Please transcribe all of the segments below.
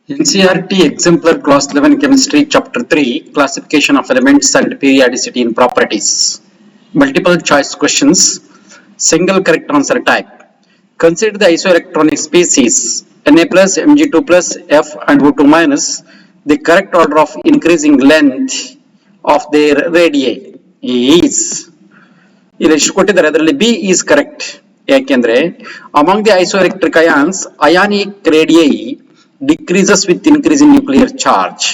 NCERT Exemplar Class 11 Chemistry Chapter 3 Classification of Elements and Periodicity in Properties. Multiple choice questions. Single correct answer type. Consider the isoelectronic species Na plus, Mg2 plus, F and O2 minus. The correct order of increasing length of their radii is. ಇಲ್ಲಿ ಎಷ್ಟು ಕೊಟ್ಟಿದ್ದಾರೆ ಅದರಲ್ಲಿ B is correct. ಯಾಕೆಂದ್ರೆ among the isoelectric ions ionic radii decreases with increase in nuclear charge.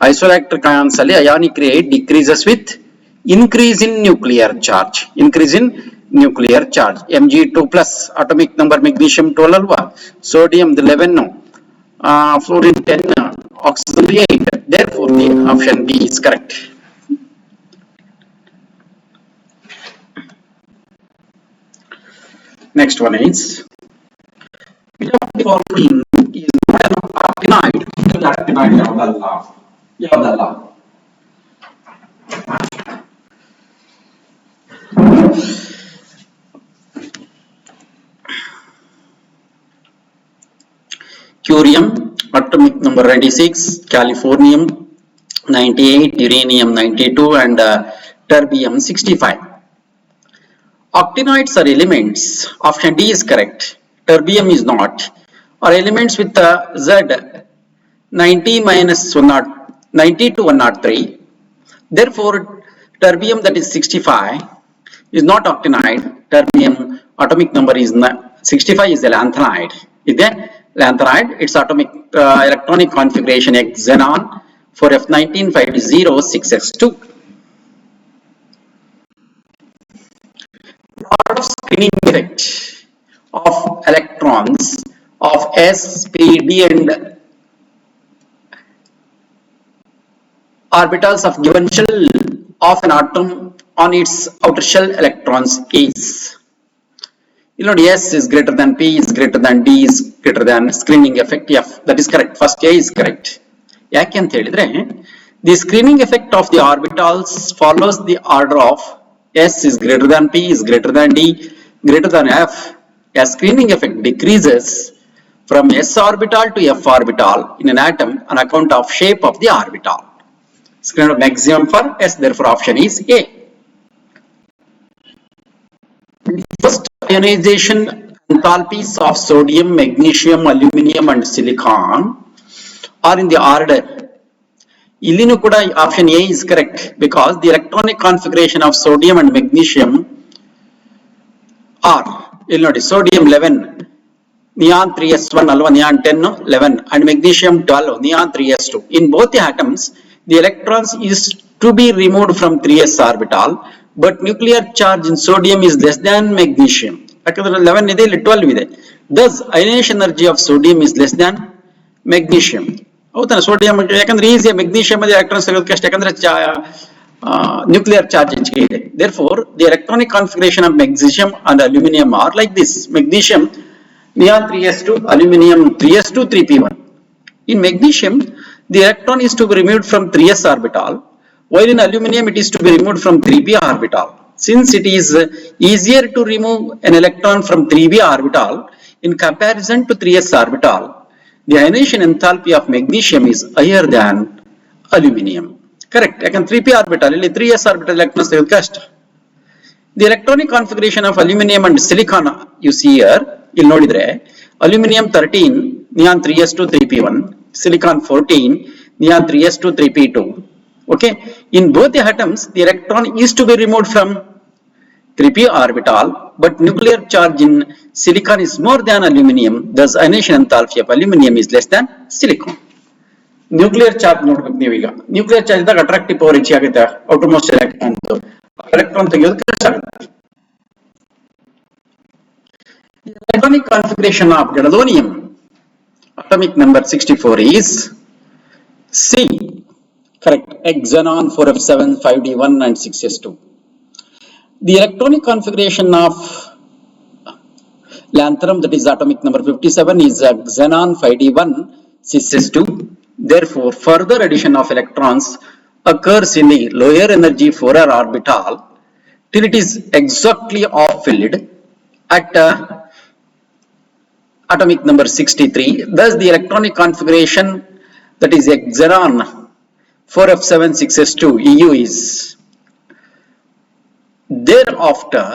Isoelectric ions ಅಲ್ಲಿ ionic rate decreases with increase in nuclear charge. Increase in nuclear charge. Mg2 plus atomic number magnesium 12 alva, sodium 11, fluorine 10, oxygen 8. Therefore, the option B is correct. Next one is following is not an actinide. Actinide ಯಾವ್ದಲ್ಲ Curium atomic number 96, californium 98, uranium 92 and terbium 65. Actinoids are elements. Option D is correct. Terbium is not. Are elements with Z 90 minus 90 to 103. Therefore, terbium that is 65 is not actinide. Terbium atomic number is 65 is a lanthanide. Is that lanthanide? Its atomic electronic configuration is xenon for F1950 Part of screening effect of electrons of s, p, d and orbitals of given shell of an atom on its outer shell electrons is. You know, S is greater than P is greater than D is greater than screening effect F. That is correct. First A is correct. ಯಾಕೆ ಅಂತ ಹೇಳಿದ್ರೆ the screening effect of the orbitals follows the order of S is greater than P is greater than D greater than F. A screening effect decreases from S orbital to F orbital in an atom on account of shape of the orbital. Screening of maximum for S, therefore option is A. First ionization enthalpies of sodium, magnesium, aluminum and silicon are in the order. Illinu kuda option A is correct because the electronic configuration of sodium and magnesium are, you'll notice sodium 11, neon 3s1 alva neon 10 11 and magnesium 12 neon 3s2. In both the atoms the electrons is to be removed from 3s orbital but nuclear charge in sodium is less than magnesium. Yakandre 11 ide illi 12 ide. Thus ionization energy of sodium is less than magnesium. ಹೌದಾ sodium ಯಾಕಂದ್ರೆ easy magnesium ಅಲ್ಲಿ electrons ತೆಗೆಯೋದಕ್ಕೆ ಅಷ್ಟೇ ಯಾಕಂದ್ರೆ nuclear charge ಹೆಚ್ಚಿಗೆ ಇದೆ. Therefore the electronic configuration of magnesium and aluminum are like this: magnesium neon 3s2, aluminum 3s2 3p1. In magnesium the electron is to be removed from 3s orbital while in aluminum it is to be removed from 3p orbital. Since it is easier to remove an electron from 3b orbital in comparison to 3s orbital, the ionization enthalpy of magnesium is higher than aluminum. Correct. Yakan 3p orbital illi 3s orbital electrons ತೆಗೆಯೋದಕ್ಕೆ ಕಷ್ಟ. The electronic configuration of aluminum and silicon you see here, ಇಲ್ಲಿ ನೋಡಿದ್ರೆ aluminum 13 neon 3s2 3p1, silicon 14 neon 3s2 3p2. Okay, in both the atoms the electron is to be removed from 3p orbital but nuclear charge in silicon is more than aluminum, thus ionization enthalpy of aluminum is less than silicon. Nuclear charge ನೋಡಬೇಕು ನೀವು ಈಗ nuclear charge ಇದ್ದಾಗ attractive power ಹೆಚ್ಚಾಗುತ್ತೆ outermost electron ತೆಗೆಯೋದಕ್ಕೆ ಕಷ್ಟ ಆಗುತ್ತೆ. Electronic configuration of gadolinium atomic number 64 is C. Correct. Xenon 4f7 5d1 and 6s2. The electronic configuration of lanthanum, that is atomic number 57, is xenon 5d1 6s2. Therefore further addition of electrons occurs in the lower energy 4r orbital till it is exactly off filled at atomic number 63. Thus the electronic configuration, that is xenon 4f7 6s2 EU is. Thereafter,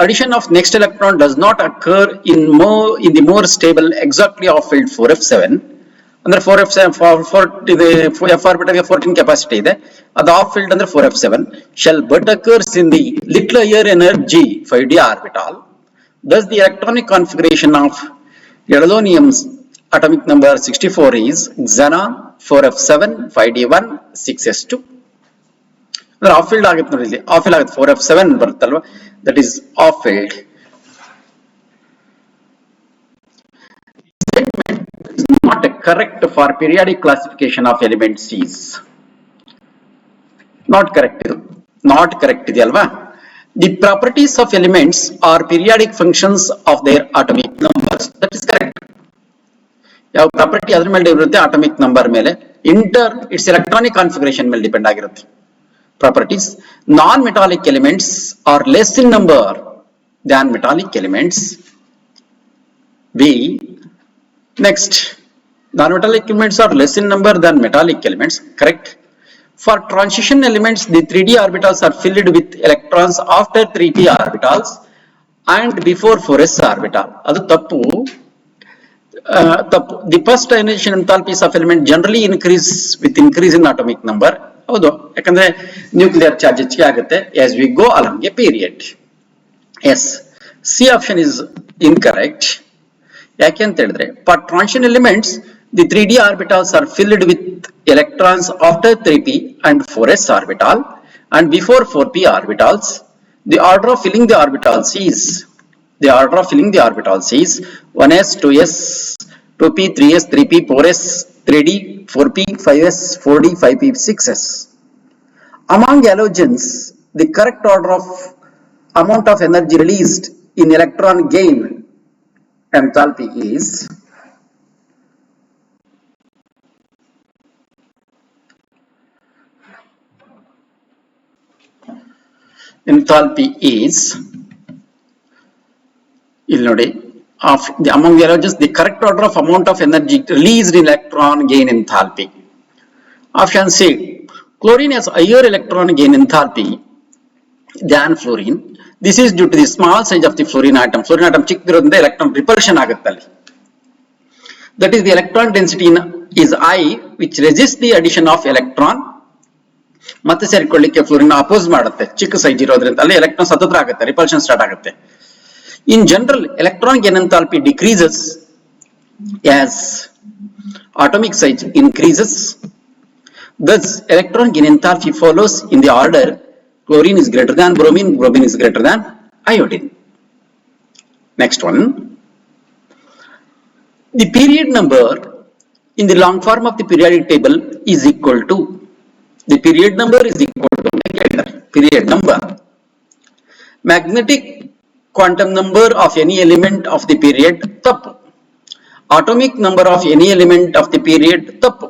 addition of next electron does not occur in the more stable exactly off field 4f7. ಅಂದ್ರೆ 4f7 ಇದೆ, f orbital 14 capacity ಇದೆ, ಅದು of field ಅಂದ್ರೆ 4f7 shall but occurs in the little higher energy 5d orbital. Thus the electronic configuration of gadolinium's atomic number 64 is xenon 4f7 5d1 6s2. ಅಂದ್ರೆ of filled ಆಗುತ್ತೆ ನೋಡಿ, ಇಲ್ಲಿ of filled ಆಗುತ್ತೆ 4f7 ಬರುತ್ತಲ್ವಾ, that is half filled. Not correct for periodic classification of elements is. Not correct ಇದು, not correct ಇದೆಯಲ್ವಾ. The properties of elements are periodic functions of their atomic numbers. That is correct. ಯಾವ property ಅದ್ರ ಮೇಲೆ ಇರುತ್ತೆ, atomic number ಮೇಲೆ. It's electronic configuration ಮೇಲೆ depend ಆಗಿರುತ್ತೆ. Properties. Non-metallic elements are less in number than metallic elements. B. Next, non-metallic elements are less in number than metallic elements. Correct. For transition elements, the 3d orbitals are filled with electrons after 3p orbitals and before 4s orbital. Adu tappu. The first ionization enthalpies of element generally increase with increase in atomic number. ಹೌದು, ಯಾಕಂದ್ರೆ nuclear charge ಹೆಚ್ಚಿಗೆ ಆಗುತ್ತೆ as we go along a period. Yes, C option is incorrect. ಯಾಕೆ ಅಂತ ಹೇಳಿದ್ರೆ, for transition elements the 3d orbitals are filled with electrons after 3p and 4s orbital and before 4p orbitals. The order of filling the orbitals is 1s 2s 2p 3s 3p 4s 3d 4p 5s 4d 5p 6s. Among halogens, the correct order of amount of energy released in electron gain enthalpy is ಇಲ್ಲಿ ನೋಡಿ, among the halogens the correct order of amount of energy released in electron gain enthalpy. Option C, chlorine has higher electron gain enthalpy than fluorine. This is due to the small size of the fluorine atom. Fluorine atom ಚಿಕ್ಕದಿರೋದ್ರಿಂದ electron repulsion ಆಗುತ್ತೆ ಅಲ್ಲಿ. That is, the electron density is high which resists the addition of electron. ಮತ್ತೆ ಸೇರಿಕೊಳ್ಳಿಕ್ಕೆ fluorine oppose ಮಾಡುತ್ತೆ, ಚಿಕ್ಕ size ಇರೋದ್ರಿಂದ ಅಲ್ಲಿ electron ಸತತ ಆಗುತ್ತೆ, repulsion start ಆಗುತ್ತೆ. In general, electron gain enthalpy decreases as atomic size increases. Thus, electron gain enthalpy follows in the order chlorine is greater than bromine, bromine is greater than iodine. Next one. The period number in the long form of the periodic table is equal to period number magnetic quantum number of any element of the period tappu. Atomic number of any element of the period tappu.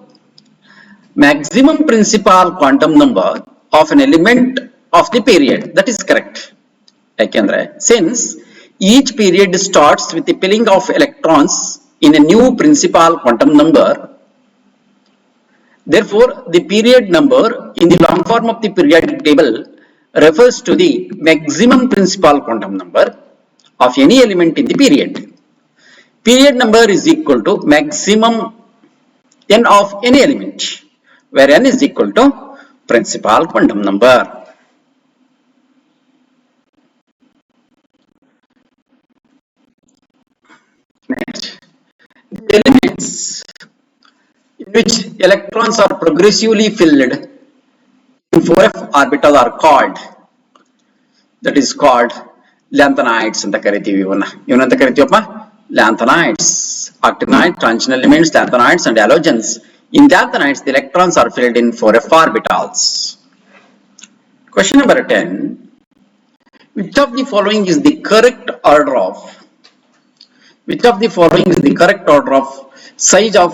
Maximum principal quantum number of an element of the period, that is correct. Yakandre, since each period starts with the filling of electrons in a new principal quantum number, therefore the period number in the long form of the periodic table refers to the maximum principal quantum number of any element in the period. Period number is equal to maximum n of any element, where n is equal to principal quantum number. Next, the elements in which electrons are progressively filled in 4f orbital are called, that is called lanthanides ಅಂತ ಕರಿತೀವಿ. ಇವನಂತ ಕರಿತೀವಪ್ಪ, lanthanides. Actinide, transition elements, lanthanides and halogens. In lanthanides, the electrons are filled in 4f orbitals. Question number 10. Which of the following is the correct order of size of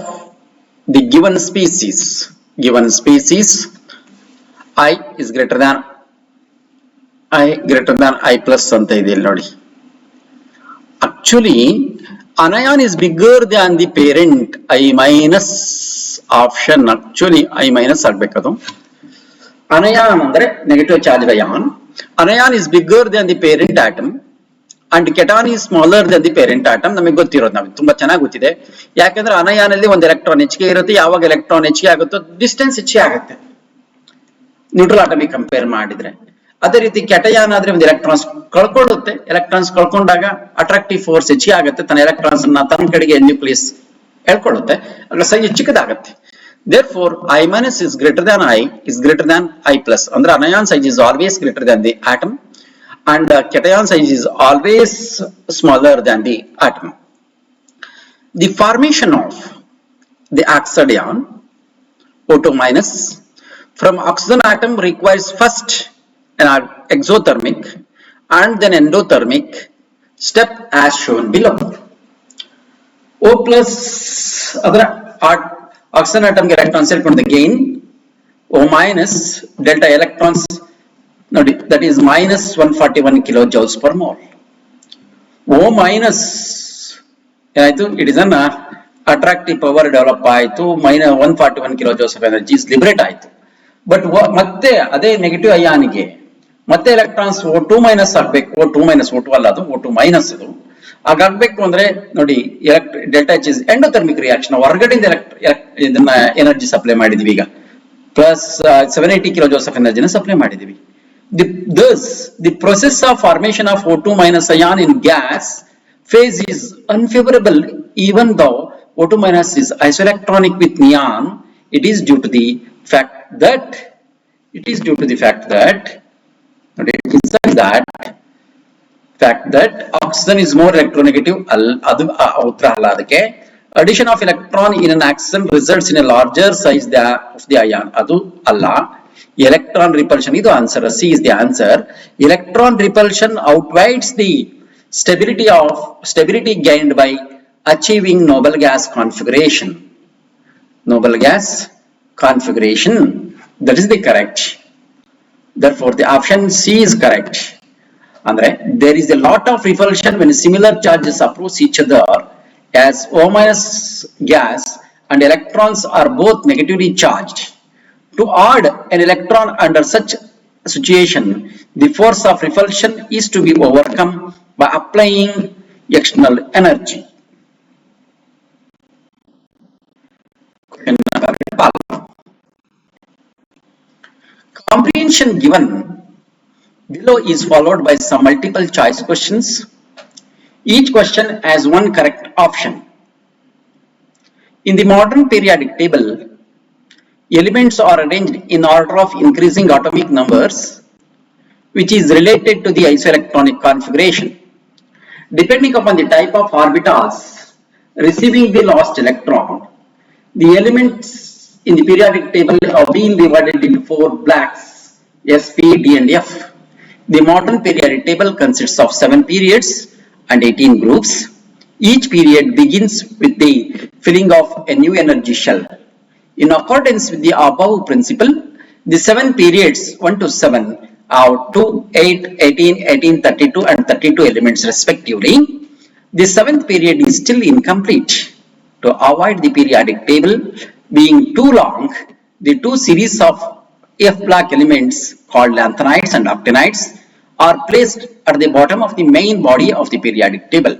the given species? I is greater than I plus ಅಂತ ಇದೆ ಇಲ್ಲಿ ನೋಡಿ. Actually anion is bigger than the parent I minus option actually I minus ಆಗಬೇಕದು anion ಅಂದ್ರೆ negative charged ion anion is bigger than the parent atom and cation is smaller than the parent atom ನಮಗೆ ಗೊತ್ತಿರೋದು ನಾವು ತುಂಬಾ ಚೆನ್ನಾಗಿ ಗೊತ್ತಿದೆ ಯಾಕಂದ್ರೆ anion ಅಲ್ಲಿ ಒಂದು ಎಲೆಕ್ಟ್ರಾನ್ ಹೆಚ್ಚಿಗೆ ಇರುತ್ತೆ ಯಾವಾಗ ಎಲೆಕ್ಟ್ರಾನ್ ಹೆಚ್ಚಿಗೆ ಆಗುತ್ತೋ ಡಿಸ್ಟೆನ್ಸ್ ಹೆಚ್ಚಿಗೆ ಆಗುತ್ತೆ ನ್ಯೂಟ್ರಲ್ ಆಟಮಿಗೆ ಕಂಪೇರ್ ಮಾಡಿದ್ರೆ ಅದೇ ರೀತಿ ಕ್ಯಾಟಯಾನ್ ಆದ್ರೆ ಒಂದು ಎಲೆಕ್ಟ್ರಾನ್ಸ್ ಕಳ್ಕೊಳ್ಳುತ್ತೆ ಎಲೆಕ್ಟ್ರಾನ್ಸ್ ಕಳ್ಕೊಂಡಾಗ ಅಟ್ರಾಕ್ಟಿವ್ ಫೋರ್ಸ್ ಹೆಚ್ಚಿಗೆ ಆಗುತ್ತೆ ತನ್ನ ಎಲೆಕ್ಟ್ರಾನ್ಸ್ ಅನ್ನ ತನ್ನ ಕಡೆಗೆ ನ್ಯೂಕ್ಲಿಯಸ್ ಎಳ್ಕೊಳ್ಳುತ್ತೆ ಆಗ size ಚಿಕ್ಕದಾಗುತ್ತೆ therefore I minus is greater than I is greater than I plus ಅಂದ್ರೆ anion size is always greater than the atom and cation size is always smaller than the atom. The formation of the oxide ion O2 minus from oxygen atom requires first an exothermic and then endothermic step as shown below. O plus other oxygen atom get electrons the gain O minus delta electrons that is minus 141 kilojoules per mole. O minus it is an attractive power develop ಆಯಿತು minus 141 kilojoules of energy is liberate ಆಯಿತು but ಮತ್ತೆ ಅದೇ negative ಅಯಾನಿಗೆ ಮತ್ತೆ electrons O2 minus ಆಗ್ಬೇಕು O2 minus O2 ಅಲ್ಲ ಅದು O2 minus ಅದು ಹಾಗಾಗ್ಬೇಕು ಅಂದ್ರೆ ನೋಡಿ delta H is endothermic reaction ಹೊರಗಡೆಯಿಂದ ಇದನ್ನ ಎನರ್ಜಿ ಸಪ್ಲೈ ಮಾಡಿದೀವಿ ಈಗ ಪ್ಲಸ್ 780 kilojoules of ಎನರ್ಜಿನ ಸಪ್ಲೈ ಮಾಡಿದೀವಿ thus the process of formation of O2 minus ion in gas phase is unfavorable even though O2 minus is isoelectronic with neon. It is due to the fact that oxygen is more electronegative. Addition of electron in an oxygen results in a larger size of the ion. Adu alla. Electron repulsion is the answer. C is the answer. Electron repulsion outweighs the stability gained by achieving noble gas configuration. Noble gas configuration. That is the correct. Therefore, the option C is correct. Andre, there is a lot of repulsion when similar charges approach each other as O minus gas and electrons are both negatively charged. To add an electron under such a situation, the force of repulsion is to be overcome by applying external energy. Comprehension given below is followed by some multiple choice questions. Each question has one correct option. In the modern periodic table, elements are arranged in order of increasing atomic numbers, which is related to the isoelectronic configuration. Depending upon the type of orbitals receiving the lost electron, the elements in the periodic table are being divided into 4 blocks S, P, D and F. The modern periodic table consists of 7 periods and 18 groups. Each period begins with the filling of a new energy shell. In accordance with the above principle, the 7 periods 1 to 7 have 2, 8, 18, 18, 32 and 32 elements respectively. The 7th period is still incomplete. To avoid the periodic table being too long, the 2 series of F block elements called lanthanides and actinides are placed at the bottom of the main body of the periodic table.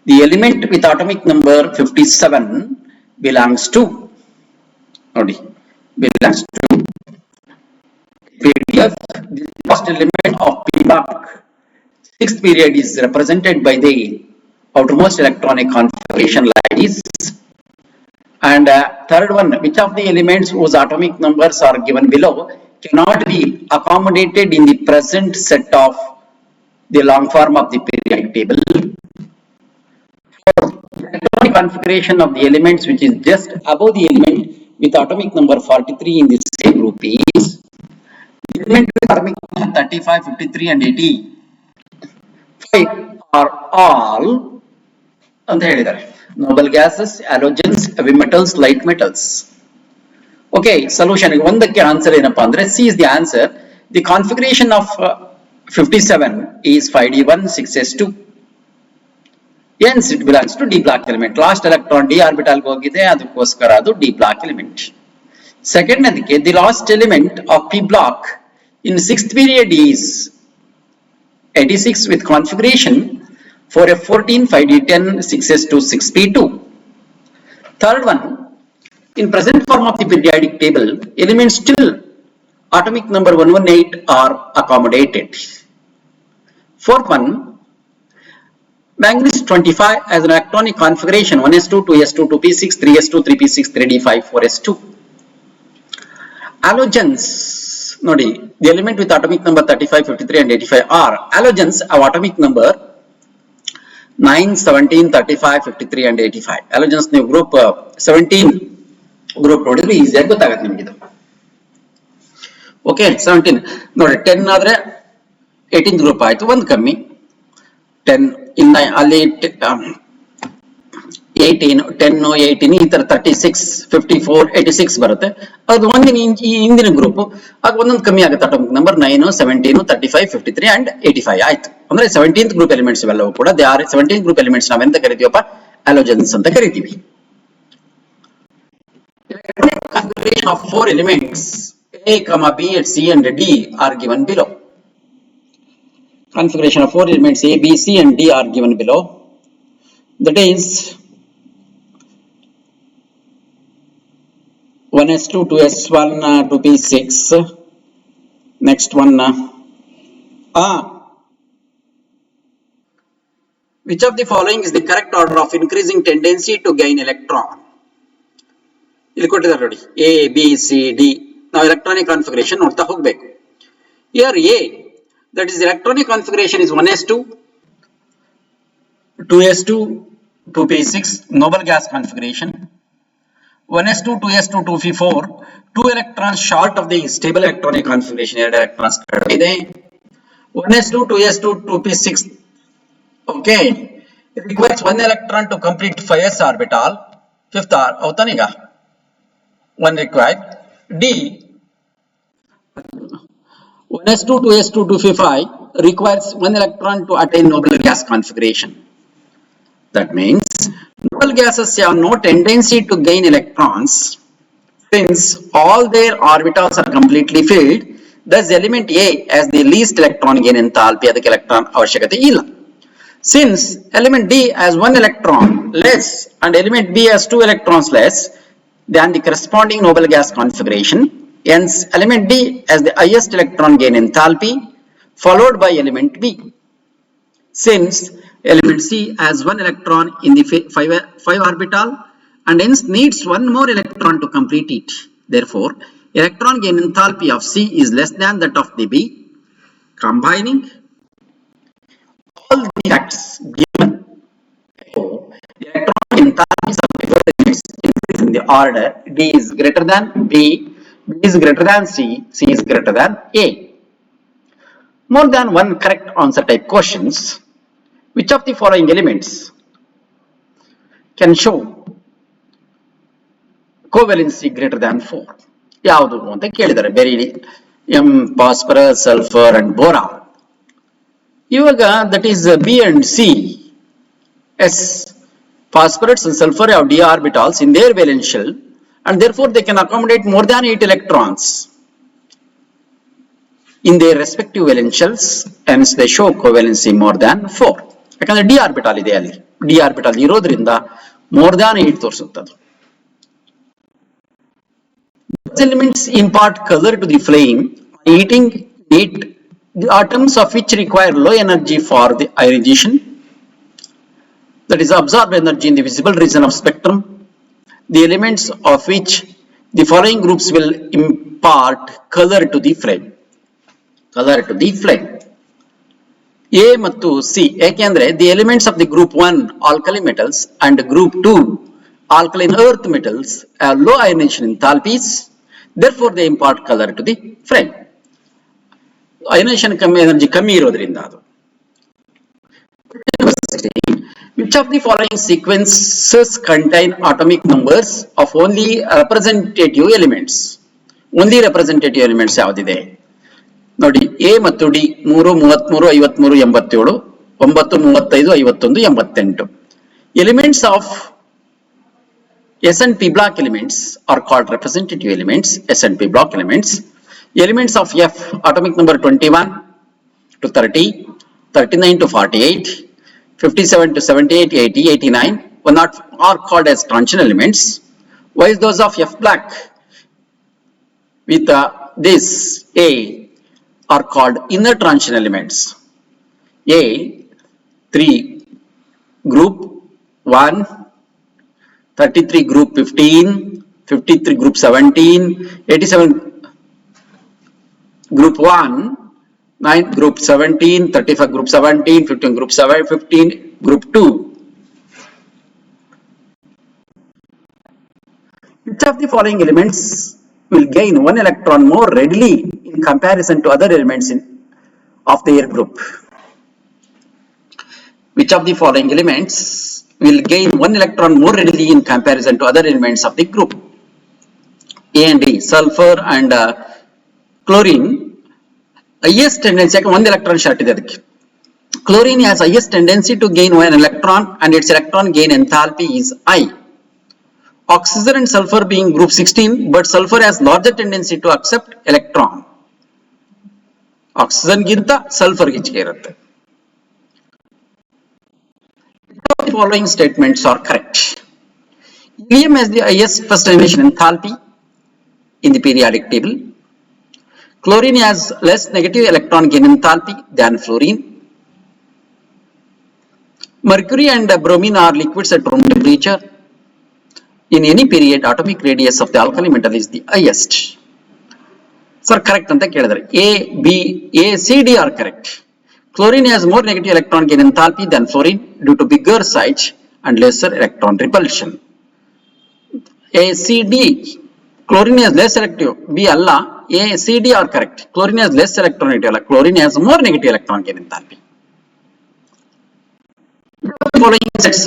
The element with atomic number 57 belongs to PDF, the last element of P block. 6th period is represented by the outermost electronic configuration like this. And third one, which of the elements whose atomic numbers are given below cannot be accommodated in the present set of the long form of the periodic table. Electronic configuration of the elements which is just above the element with atomic number 43 in the same group is element with atomic number 35, 53 and 85 are all noble gases, halogens, heavy metals, light metals. Okay, solution ondಕ್ಕೆ answer ಏನಪ್ಪಾ ಅಂದ್ರೆ C is the answer. The configuration of 57 is 5d1 6s2. hence it belongs to d block element. Last electron d orbital ಗೆ ಹೋಗಿದೆ, ಅದಕ್ಕೋಸ್ಕರ ಅದು d block element. Second ಅದಕ್ಕೆ the last element of p block in 6th period is 86 with configuration 4f14 5d10 6s2 6p2. Third one, in present form of the periodic table, elements still atomic number 118 are accommodated. Fourth one, manganese 25 has an electronic configuration 1s2 2s2 2p6 3s2 3p6 3d5 4s2. Halogens, nodi, the element with atomic number 35 53 and 85 are halogens have atomic number 9 17 35 53 and 85. Halogens ನೀವು group 17 group ನೋಡಿದ್ರೆ easy ಆಗಿ ಗೊತ್ತಾಗುತ್ತೆ ನಿಮಗೆ ಇದು. Okay 17 ನೋಡಿ 10 ಆದ್ರೆ 18th group ಆಯ್ತು, ಒಂದು ಕಮ್ಮಿ 10 ಇನ್ನ ಅಲ್ಲಿ 18 10 18 ಈ ತರ 36 54 86 ಬರುತ್ತೆ. ಅದು ಒಂದಿನ ಹಿಂದಿನ ಗ್ರೂಪ್, ಆಗ ಒಂದೊಂದು ಕಮ್ಮಿ ಆಗುತ್ತೆ. ಅಟಾಮಿಕ್ ನಂಬರ್ 9 17 35 53 ಅಂಡ್ 85 ಆಯ್ತು. ಅಂದ್ರೆ 17th ಗ್ರೂಪ್ ಎಲಿಮೆಂಟ್ಸ್ ಇವೆಲ್ಲವೂ ಕೂಡ they are 17th group elements ನಾವೆಂತ ಕರಿತೀವಪ್ಪ, ಹ್ಯಾಲೋಜನ್ಸ್ ಅಂತ ಕರಿತೀವಿ. Configuration of 4 elements A, B, C and D are given below. Configuration of 4 elements A, B, C and D are given below. That is 1s2 2s1 2p6. Next one, which of the following is the correct order of increasing tendency to gain electron? ಇಲ್ಲಿ ಕೊಟ್ಟಿದ್ದಾರೆ ನೋಡಿ, A, B, C, D. ನಾವು electronic configuration ನೋಡ್ತಾ ಹೋಗಬೇಕು. Here A, that is electronic configuration is 1s2 2s2 2p6 noble gas configuration. 1s2 2s2 2p4 2 electrons short of the stable electronic configuration. 2 electrons ಇದೆ. 1s2 2s2 2p6, okay, it requires 1 electron to complete 5s orbital. 5th అవుతానిగా 1 required. D, 1s2 2s2 2p5 requires 1 electron to attain noble gas configuration. That means noble gases have no tendency to gain electrons since all their orbitals are completely filled. Thus element A has the least electron gain enthalpy, ಅದಕ್ಕೆ electron ಅವಶ್ಯಕತೆ ಇಲ್ಲ. Since element D has 1 electron less and element B has 2 electrons less than the corresponding noble gas configuration, hence element D has the highest electron gain enthalpy followed by element B. Since element C has 1 electron in the 5 orbital and hence needs 1 more electron to complete it. Therefore, electron gain enthalpy of C is less than that of the B. Combining all the facts given, electron enthalpies of the elements increase in the order D is greater than B, B is greater than C, C is greater than A. More than one correct answer type questions. Which of the following elements can show covalency greater than 4? ಯಾವುದು ಅಂತ ಕೇಳಿದ್ದಾರೆ. Beryllium, phosphorus, sulphur and boron. ಇವಾಗ that is B and C. S, phosphorus and sulfur have d orbitals in their valence shell and therefore they can accommodate more than 8 electrons in their respective valence shells, hence they show covalency more than 4. ಯಾಕಂದ್ರೆ D orbital ಇದೆ, ಅಲ್ಲಿ D orbital ಇರೋದ್ರಿಂದ more than 8 ತೋರಿಸುತ್ತದೆ. These elements impart color to the flame, heating it, the atoms of which require low energy for the ionization, that is absorb energy in the visible region of spectrum. The elements of which the following groups will impart color to the flame. Color to the flame. A ಮತ್ತು C, ಯಾಕೆಂದ್ರೆ the elements of the group 1 alkali metals and group 2 alkaline earth metals have low ionization enthalpies, therefore they impart color to the flame. Ionization ಕಮ್ಮಿ, energy ಕಮ್ಮಿ ಇರೋದ್ರಿಂದ ಅದು. Which of the following sequences contain atomic numbers of only representative elements? Only representative elements ಯಾವುದಿದೆ ನೋಡಿ, A ಮತ್ತು D 3 33 53 87 9 35 51 88. Elements of S and P block elements are called representative elements, S and P block elements. Elements of F, atomic number 21 to 30, 39 to 48, 57 to 78, 80, 89, are called as transition elements, while those of F block with this A are called inner transition elements. A, 3, group 1, 33 group 15, 53 group 17, 87 group 1, 9 group 17, 35 group 17, 15 group 7, 15 group 2. Which of the following elements will gain one electron more readily in comparison to other elements of their group? Which of the following elements will gain one electron more readily in comparison to other elements of the group? A and D, sulfur and chlorine, highest tendency, one electron short is chlorine has highest tendency to gain one electron and its electron gain enthalpy is I. Oxygen and sulfur being group 16, but sulfur has larger tendency to accept electron. Oxygen ginta sulfur ಹೆಚ್ಚಿಗೆ ಇರುತ್ತೆ. The following statements are correct. Helium has the highest first ionization enthalpy in the periodic table. Chlorine has less negative electron gain enthalpy than fluorine. Mercury and bromine are liquids at room temperature. In any period, atomic radius of the alkali metal is the highest. Sir, correct anta kelidare. A, B, A, C, D are correct. Chlorine has more negative electron gain enthalpy than fluorine due to bigger size and lesser electron repulsion. A, C, D. Chlorine has less selective. B, alla. A, C, D are correct. Chlorine has less electronegative. Chlorine has more negative electron gain enthalpy. The following sets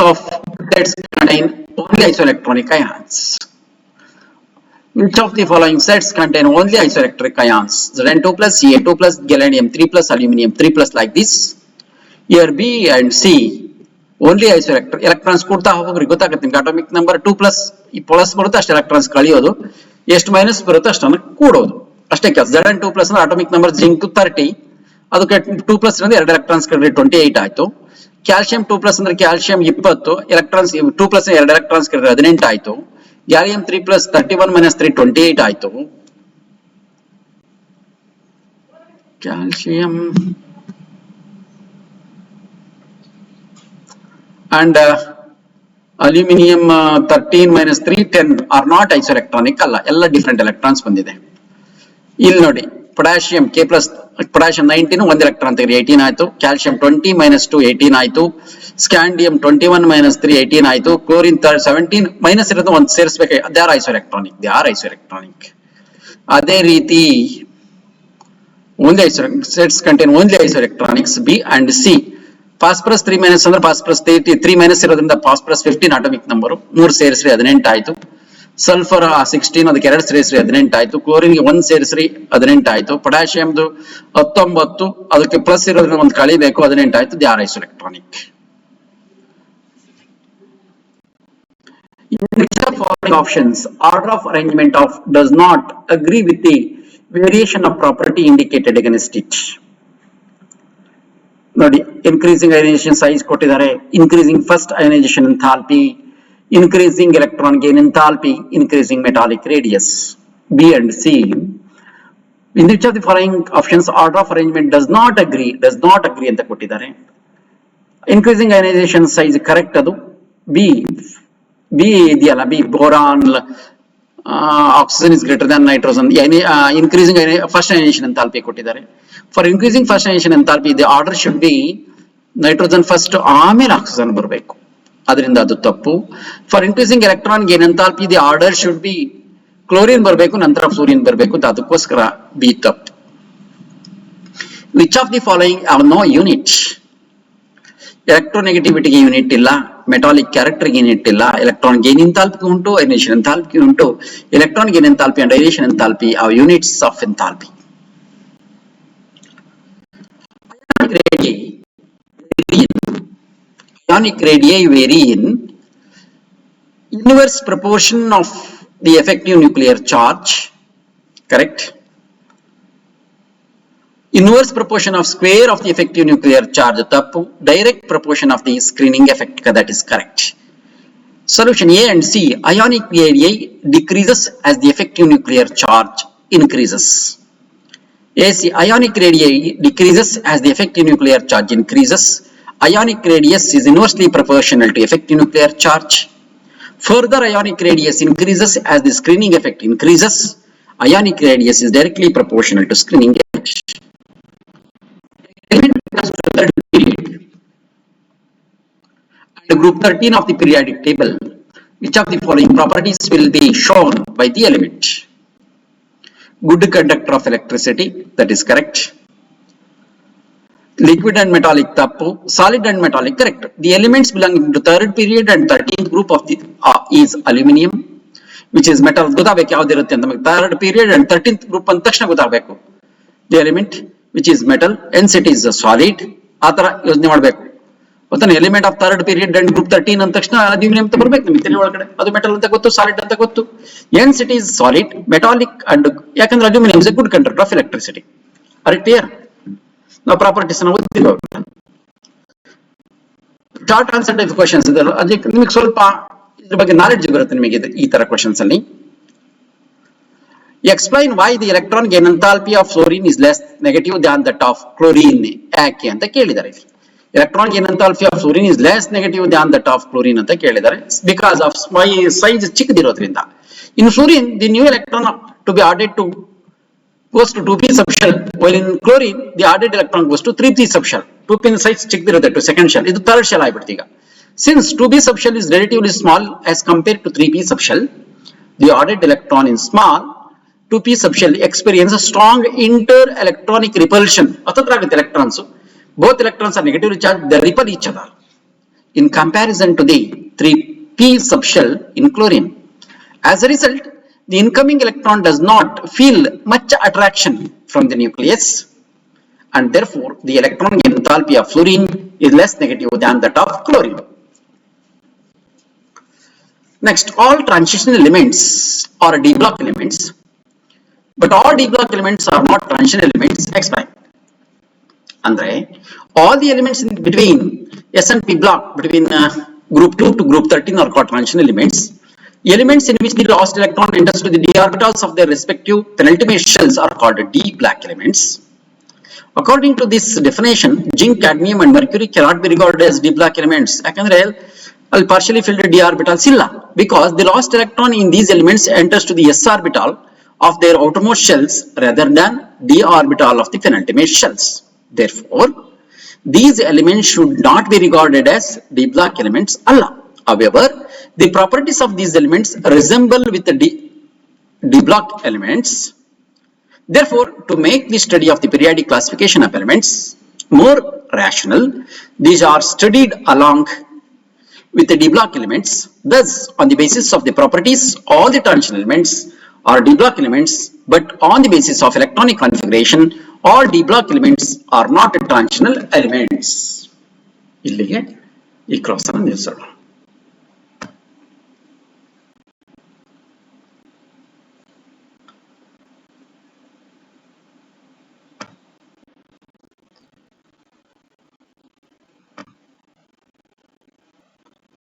contain only isoelectronic ions. Which of the following sets contain only isoelectric ions? Zn2 plus, Ca2 plus, gallium 3 plus, aluminium 3 plus like this. Here B and C only isoelectric. Electrons ಕೊಡ್ತಾ ಹೋಗೋರಿಗೆ ಗೊತ್ತಾಗುತ್ತೆ ನಿಮಗೆ atomic number 2 plus ಈ plus ಬರುತ್ತೆ ಅಷ್ಟು electrons ಕಳೆಯೋದು, ಎಷ್ಟು minus ಬರುತ್ತೆ ಅಷ್ಟನ್ನು ಕೂಡೋದು ಅಷ್ಟೇ ಕೆಲಸ. Zn2 ಪ್ಲಸ್ ಅಂದ್ರೆ ಅಟಾಮಿಕ್ ನಂಬರ್ ಜಿಂಕ್ 30, ಅದಕ್ಕೆ 2 ಪ್ಲಸ್ ಅಂದ್ರೆ 2 ಎಲೆಕ್ಟ್ರಾನ್ಸ್ ಕಳೆದ್ರೆ 28 ಆಯ್ತು. ಕ್ಯಾಲ್ಸಿಯಂ 2 ಪ್ಲಸ್ ಅಂದ್ರೆ ಕ್ಯಾಲ್ಸಿಯಂ 20 ಎಲೆಕ್ಟ್ರಾನ್ಸ್, 2 ಪ್ಲಸ್ 2 ಎಲೆಕ್ಟ್ರಾನ್ಸ್ ಕಳೆದ್ರೆ 18 ಆಯ್ತು. ಗ್ಯಾಲಿಯಂ 3 ಪ್ಲಸ್ 31 ಮೈನಸ್ 3 28 ಆಯ್ತು. Calcium and aluminium 13 minus 3 10 are not isoelectronic ಅಲ್ಲ, ಎಲ್ಲ ಡಿಫರೆಂಟ್ ಎಲೆಕ್ಟ್ರಾನ್ಸ್ ಬಂದಿದೆ. ಇಲ್ಲಿ ನೋಡಿ ಪೊಟ್ಯಾಷಿಯಂ K ಪ್ಲಸ್ ಪೊಟ್ಯಾಷಿಯಂ 19 ಒಂದು ಎಲೆಕ್ಟ್ರಾನ್ ತೆಗೆದ್ರೆ 18 ಆಯ್ತು. ಕ್ಯಾಲ್ಸಿಯಂ 20 minus 2 18 ಆಯ್ತು. ಸ್ಕ್ಯಾಂಡಿಯಂ 21 minus 3 18 ಆಯ್ತು. ಕ್ಲೋರಿನ್ 17 ಮೈನಸ್ ಇರೋದು ಒಂದು ಸೇರಿಸಬೇಕು, ದೇ ಆರ್ ಐಸೋಎಲೆಕ್ಟ್ರಾನಿಕ್. ಅದೇ ರೀತಿ only sets contain only isoelectronics B and C. Phosphorus 3 minus ಅಂದ್ರೆ ಫಾಸ್ಫರಸ್ 3 ಮೈನಸ್ ಇರೋದ್ರಿಂದ ಫಾಸ್ಫರಸ್ 15 ಅಟಾಮಿಕ್ ನಂಬರ್, 3 ಸೇರಿಸ್ರಿ 18 ಆಯ್ತು. ಸಲ್ಫರ್ 16 ಅದಕ್ಕೆ 2 ಸೇರಿಸ್ರಿ 18 ಆಯ್ತು. ಕ್ಲೋರಿನ್ಗೆ 1 ಸೇರಿಸ್ರಿ 18 ಆಯ್ತು. ಪೊಟ್ಯಾಷಿಯಂದು 19 ಅದಕ್ಕೆ ಪ್ಲಸ್ ಇರೋದ್ರಿಂದ ಒಂದು ಕಳಿಬೇಕು 18 ಆಯ್ತು. They are isoelectronic. In which of following options order of arrangement of does not agree with the variation of property indicated against it? ನೋಡಿ, increasing ionization size ಕೊಟ್ಟಿದ್ದಾರೆ, increasing first ionization enthalpy, increasing electron gain enthalpy, increasing metallic radius. B and C. In which of the following options order of arrangement does not agree ಅಂತ ಕೊಟ್ಟಿದ್ದಾರೆ. Increasing ionization size correct, ಅದು B ಇದೆಯಲ್ಲ, B boron oxygen is greater than nitrogen. Increasing first ionization enthalpy ಕೊಟ್ಟಿದ್ದಾರೆ. For increasing first ionization enthalpy the order should be nitrogen first ಆಮೇಲೆ oxygen ಬರಬೇಕು, ಅದರಿಂದ ಅದು ತಪ್ಪು. For increasing electron gain enthalpy the order should be chlorine ಬರಬೇಕು ನಂತರ fluorine ಬರಬೇಕು, ಅದಕ್ಕೋಸ್ಕರ B ತಪ್ಪು. Which of the following have no unit? ಎಲೆಕ್ಟ್ರೋನೆಗೆಟಿವಿಟಿಗೆ ಯೂನಿಟ್ ಇಲ್ಲ, ಮೆಟಾಲಿಕ್ ಕ್ಯಾರೆಕ್ಟರ್ಗೆ ಯೂನಿಟ್ ಇಲ್ಲ, ಎಲೆಕ್ಟ್ರಾನ್ ಗೇನ್ ಎಂಥಾಲ್ಪಿ ಉಂಟು, ಐನೇಷನ್ ಎಂಥಾಲ್ಪಿ ಉಂಟು. Electron gain enthalpy and ionisation enthalpy are units of enthalpy. ionic radii vary in inverse proportion of the effective nuclear charge, correct? Inverse proportion of square of the effective nuclear charge, tappu. Direct proportion of the screening effect, that is correct. Solution A and C, ionic radii decreases as the effective nuclear charge increases. AC, ionic radii decreases as the effective nuclear charge increases. Ionic radius is inversely proportional to effective nuclear charge. Further, ionic radius increases as the screening effect increases. Ionic radius is directly proportional to screening effect. Element plus to third period. And group 13 of the periodic table, which of the following properties will be shown by the element? Good conductor of electricity, that is correct. Liquid and metallic tappu, solid and metallic correct. The elements belonging to third period and 13th group of the is aluminium, which is metal. Third period and 13th group the element which is metal, hence it is a solid. Element of third period and group 13 and aluminium metal solid hence it is solid, metallic, and aluminium is a good conductor of electricity. Are it clear? Now properties short answer type questions ನಿಮಗೆ ಸ್ವಲ್ಪ ಇದ್ರ ಬಗ್ಗೆ knowledge ಬರುತ್ತೆ ನಿಮಗೆ ಈ ತರ questions ಅಲ್ಲಿ. Explain why the electron gain enthalpy of fluorine is less negative than that of chlorine. ಯಾಕೆ ಅಂತ ಕೇಳಿದ್ದಾರೆ. Electron gain enthalpy of fluorine is less negative than that of chlorine ಅಂತ ಕೇಳಿದ್ದಾರೆ. Because of size ಚಿಕ್ಕದಿರೋದ್ರಿಂದ. In fluorine, the new electron to be added to goes to 2p subshell, while in chlorine the added electron goes to 3p subshell. 2p size ಚಿಕ್ಕದಿರುತ್ತೆ to second shell. ಇದು third shell ಆಗಿಬಿಡುತ್ತೆ ಈಗ. Since 2p subshell is relatively small as compared to 3p subshell, the added electron in small 2p subshell experiences strong inter-electronic repulsion. ಹತ್ತತ್ರ electrons. Both electrons are negatively charged, they repel each other. In comparison to the 3p subshell in chlorine. As a result, the incoming electron does not feel much attraction from the nucleus, and therefore the electron enthalpy of fluorine is less negative than that of chlorine. Next, all transition elements are d block elements, but all d block elements are not transition elements. Explain. Andre, all the elements in between S and P block, between group 2 to group 13 are called transition elements. Elements in which the lost electron enters to the d orbitals of their respective penultimate shells are called d black elements. According to this definition, zinc, cadmium and mercury cannot be regarded as d black elements. Partially filled d orbitals illa, because the lost electron in these elements enters to the s orbital of their outermost shells rather than d orbital of the penultimate shells. Therefore, these elements should not be regarded as d black elements alla. However, the properties of these elements resemble with the d block elements. Therefore, to make the study of the periodic classification of elements more rational, these are studied along with the d block elements. Thus, on the basis of the properties, all the transition elements are d block elements, but on the basis of electronic configuration, all d block elements are not transitional elements. ಇಲ್ಲಿಗೆ ಈ class ಅನ್ನು ನಿಲ್ಲಿಸೋಣ.